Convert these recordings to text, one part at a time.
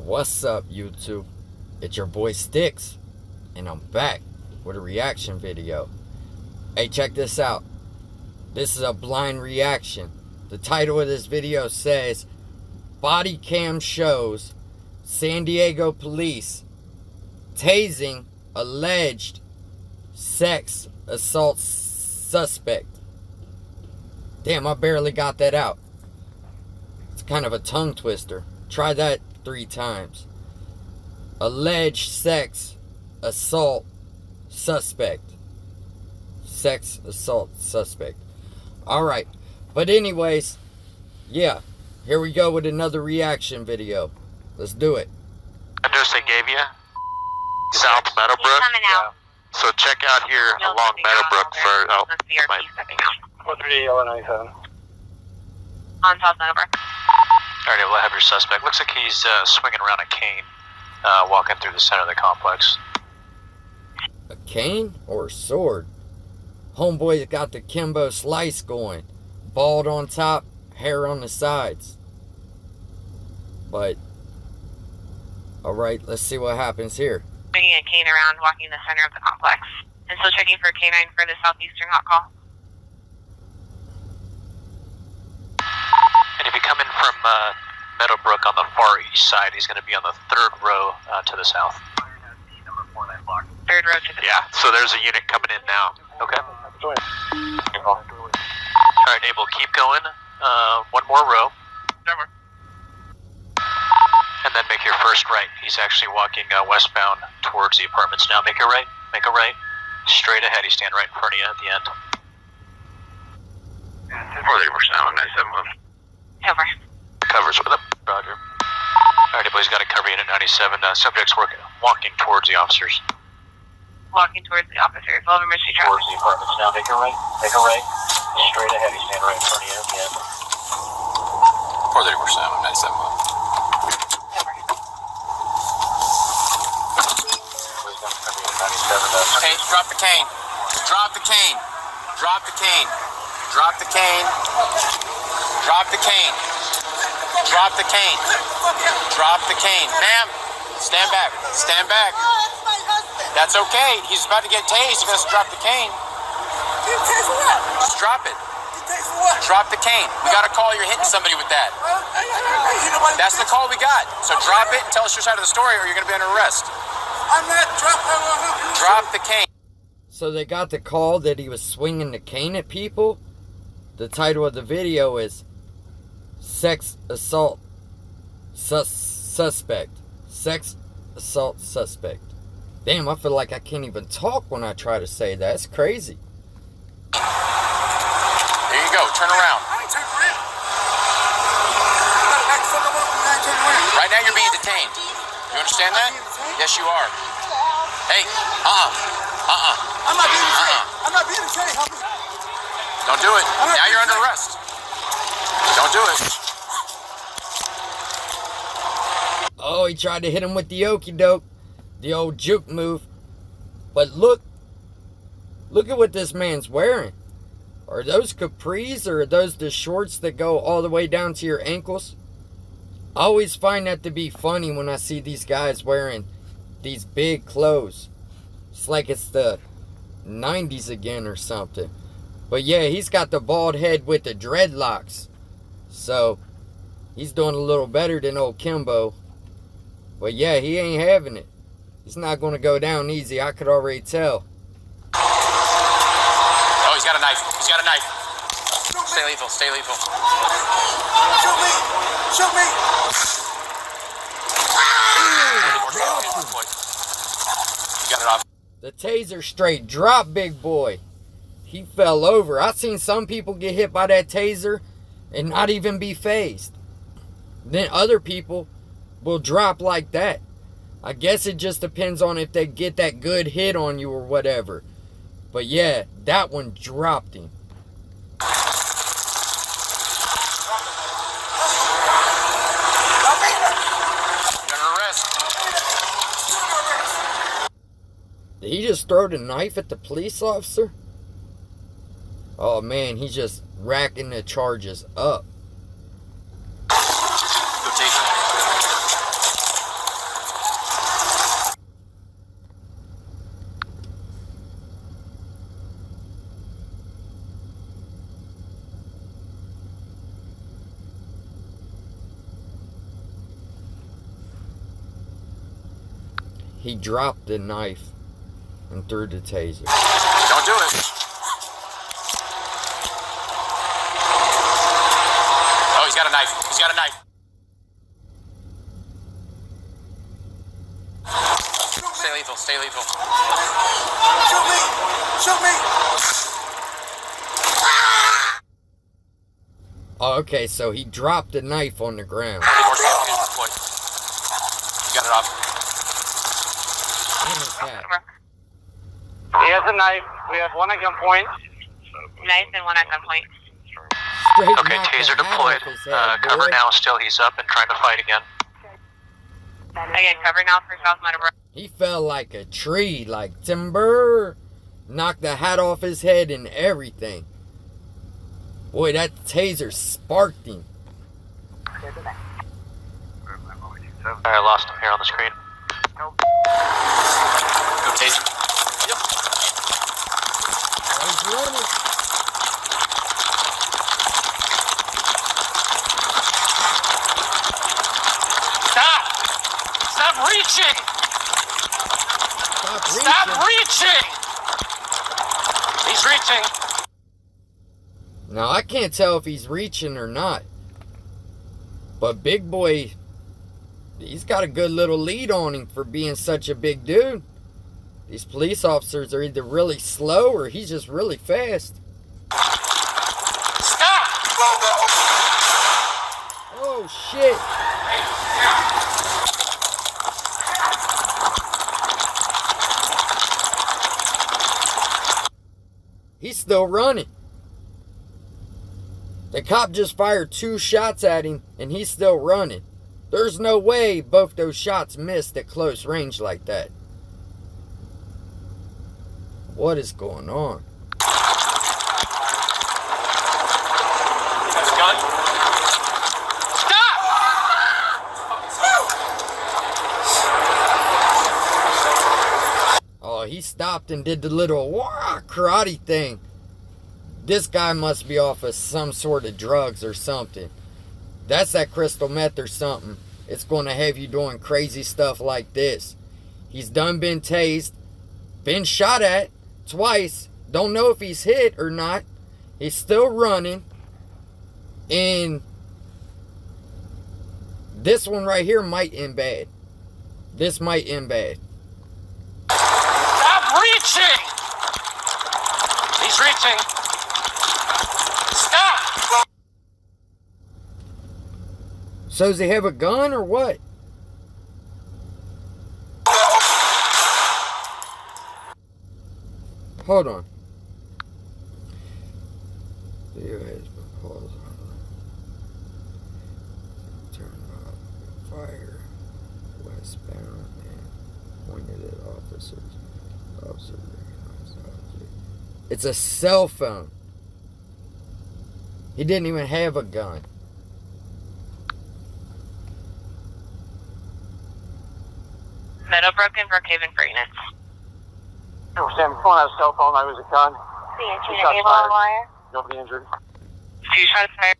What's up, YouTube? It's your boy Sticks, and I'm back with a reaction video. Hey, check this out. This is a blind reaction. The title of this video says, Body Cam Shows San Diego Police Tasing Alleged Sex Assault Suspect. Damn, I barely got that out. It's kind of a tongue twister. Try that 3 times. Alleged sex assault suspect. Sex assault suspect. Alright. But anyways, yeah. Here we go with another reaction video. Let's do it. Address they gave you? South Meadowbrook? Yeah. So check out here along Meadowbrook for... Oh, my... 438-097. On South Meadowbrook. Alright, we'll have your suspect. Looks like he's swinging around a cane, walking through the center of the complex. A cane or a sword? Homeboy's got the Kimbo Slice going. Bald on top, hair on the sides. But, alright, let's see what happens here. Bringing a cane around, walking the center of the complex. And still checking for a canine for the southeastern hot call. And if you come in from Meadowbrook on the far east side, he's going to be on the 3rd row to the south. 3rd row to the Yeah, so there's a unit coming in now. Okay. Alright, Abel, keep going. One more row. And then make your first right. He's actually walking westbound towards the apartments now. Make a right. Make a right. Straight ahead. He's standing right in front of you at the end. 437-97. Over. Covers with him. Roger. Alright, everybody's got to cover you at 97. Subject's walking towards the officers. Walking towards the officers. Over Mystery Traffic. Towards the apartments now. Make a right. Make a right. Straight ahead. He's standing right in front of you at the end. 437-97. Okay, drop the cane. Drop the cane. Drop the cane. Drop the cane. Drop the cane. Drop the cane. Drop the cane. Ma'am, stand back. Stand back. That's okay. He's about to get tased. You gotta drop the cane. Just drop it. Drop the cane. We got a call you're hitting somebody with that. That's the call we got. So drop it and tell us your side of the story or you're gonna be under arrest. I'm not dropping. Drop the cane. So they got the call that he was swinging the cane at people. The title of the video is Sex Assault Suspect. Sex Assault Suspect. Damn, I feel like I can't even talk when I try to say that. It's crazy. There you go. Turn around. Right now you're being detained. You understand that? Yes, you are. Hey, I'm not being detained. I'm not being detained. Don't do it. Now you're under arrest. Don't do it. Oh, he tried to hit him with the okie doke. The old juke move. But look at what this man's wearing. Are those capris or are those the shorts that go all the way down to your ankles? I always find that to be funny when I see these guys wearing these big clothes. It's like it's the 90s again or something. But yeah, he's got the bald head with the dreadlocks. So, he's doing a little better than old Kimbo. But yeah, he ain't having it. He's not going to go down easy. I could already tell. Oh, he's got a knife. He's got a knife. Stay lethal. Stay lethal. Shoot me. Shoot me. You got it off. The taser straight dropped big boy. He fell over. I've seen some people get hit by that taser and not even be phased. Then other people will drop like that. I guess it just depends on if they get that good hit on you or whatever. But yeah, that one dropped him. You're under arrest. Did he just throw the knife at the police officer? Oh man, he's just racking the charges up. Go taser. he dropped the knife and threw the taser. Don't do it. Oh, he's got a knife. He's got a knife. Stay lethal. Stay lethal. Shoot me! Shoot me! Oh, okay, so he dropped the knife on the ground. You got it off. What is that? He has a knife. We have one at gunpoint. Knife and one at gunpoint. Straight Okay, knocked the taser hat deployed. off his head, Cover boy. now. Still, he's up and trying to fight again. Again, cover now for South Meadowbrook. He fell like a tree, like timber. Knocked the hat off his head and everything. Boy, that taser sparked him. Alright, I lost him here on the screen. Go taser. Oh, he's running. Stop! Stop reaching! Stop reaching. Stop reaching! He's reaching. Now, I can't tell if he's reaching or not. But Big Boy, he's got a good little lead on him for being such a big dude. These police officers are either really slow or he's just really fast. Stop! Oh, shit. He's still running. The cop just fired 2 shots at him, and he's still running. There's no way both those shots missed at close range like that. What is going on? That's a gun. Stop! Oh, he stopped and did the little wah karate thing. This guy must be off of some sort of drugs or something. That's that crystal meth or something. It's going to have you doing crazy stuff like this. He's done been tased, been shot at twice. Don't know if he's hit or not. He's still running. And this one right here might end bad. This might end bad. Stop reaching! He's reaching. Stop! So does he have a gun or what? Hold on. Video has been paused. Turn off fire westbound and pointed at officers. Officer recognized object. It's a cell phone. He didn't even have a gun. Meadowbrook and Brookhaven for units. Sam, phone has a cell phone. I was a gun. Nobody injured. 2 shots fired.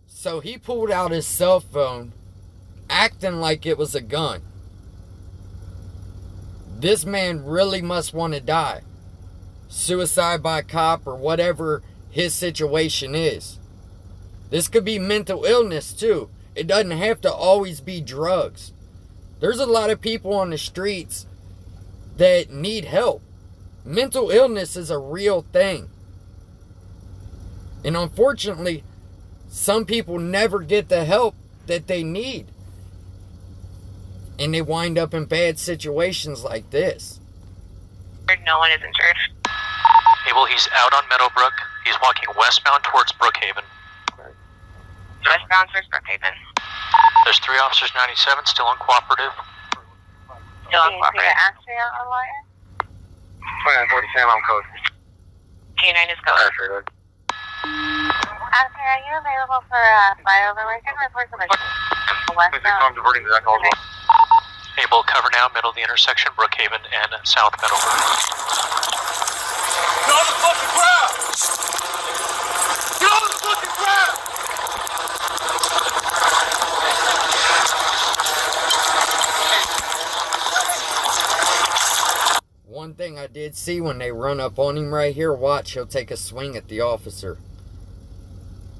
So he pulled out his cell phone, acting like it was a gun. This man really must want to die. Suicide by cop or whatever his situation is. This could be mental illness too. It doesn't have to always be drugs. There's a lot of people on the streets that need help. Mental illness is a real thing. And unfortunately, some people never get the help that they need. And they wind up in bad situations like this. No one is injured. Abel, he's out on Meadowbrook. He's walking westbound towards Brookhaven. Westbound towards Brookhaven. There's 3 officers, 97, still uncooperative. Still uncooperative. 2940 Sam, I'm code. K9 is code. Ashley, are you available for flyover? We can report some I'm diverting to that call as well. Abel, cover now, middle of the intersection, Brookhaven and South Meadowbrook. Get on the fucking ground! Get on the fucking ground! I did see when they run up on him right here, watch, he'll take a swing at the officer.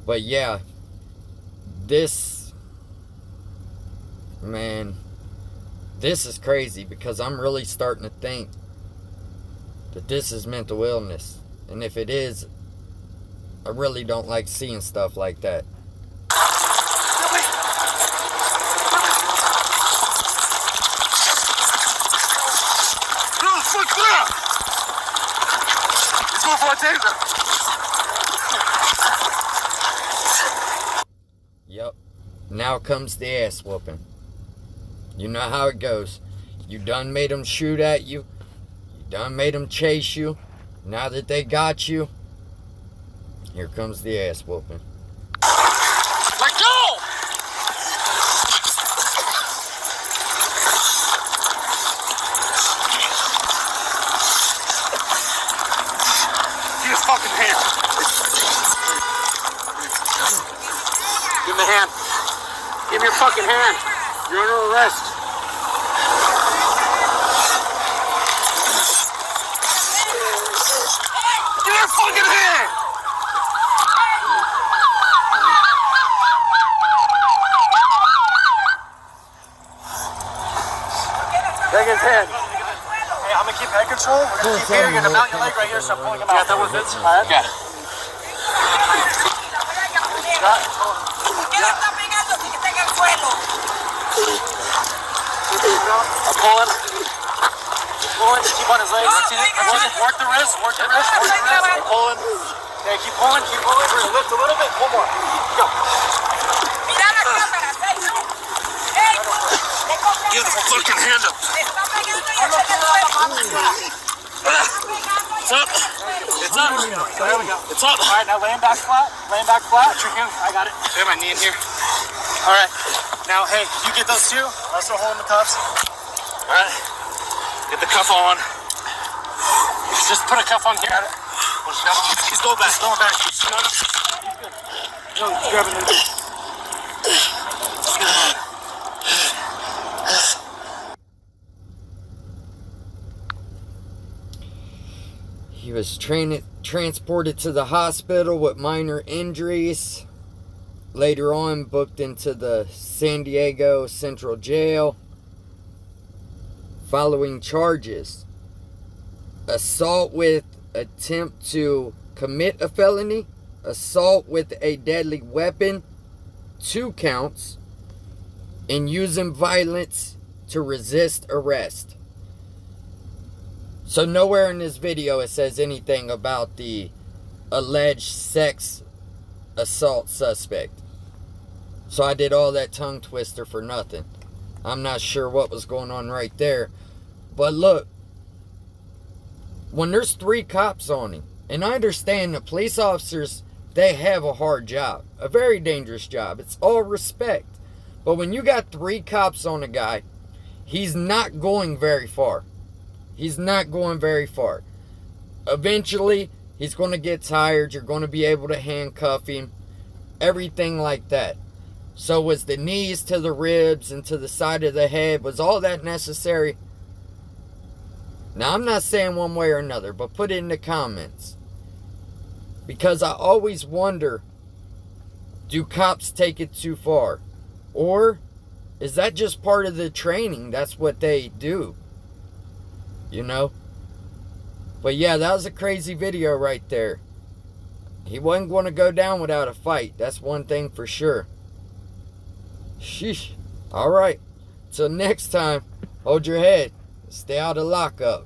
But yeah, this, man, this is crazy because I'm really starting to think that this is mental illness. And if it is, I really don't like seeing stuff like that. Yep. Now comes the ass whooping. You know how it goes. You done made them shoot at you. You done made them chase you. Now that they got you, here comes the ass whooping. Let go! Give me a fucking hand. Give me a hand. Give me your fucking hand. You're under arrest. Give me your fucking hand. Take his head. Hey, I'm gonna keep head control. We're gonna keep here. You're gonna mount your leg right here, so I'm pulling him out. Yeah, that was it. Got it. I'm pulling. Pulling. Keep on his legs. Work the wrist. Work the wrist. Work the wrist. Keep pulling. Okay, keep pulling. Keep pulling. We're gonna lift a little bit. One more. Go. Give the fucking hand up. It's up. It's up. There we go. It's up. All right, now laying back flat. Laying back flat. Put your hand. I got it. Put my knee in here. All right. Now, hey, you get those two. I'll start holding the cuffs. All right. Get the cuff on. Just put a cuff on here. He's going back. He's going back. He's good. No, he's grabbing the knee. He was transported to the hospital with minor injuries. Later on, booked into the San Diego Central Jail. Following charges: assault with attempt to commit a felony, assault with a deadly weapon, 2 counts, and using violence to resist arrest. So nowhere in this video it says anything about the alleged sex assault suspect. So I did all that tongue twister for nothing. I'm not sure what was going on right there. But look, when there's 3 cops on him, and I understand the police officers, they have a hard job, a very dangerous job. It's all respect. But when you got 3 cops on a guy, he's not going very far. He's not going very far. Eventually, he's going to get tired. You're going to be able to handcuff him. Everything like that. So was the knees to the ribs and to the side of the head, was all that necessary? Now, I'm not saying one way or another, but put it in the comments. Because I always wonder, do cops take it too far? Or is that just part of the training? That's what they do. You know? But yeah, that was a crazy video right there. He wasn't going to go down without a fight. That's one thing for sure. Sheesh. Alright. Till next time, hold your head. Stay out of lockup.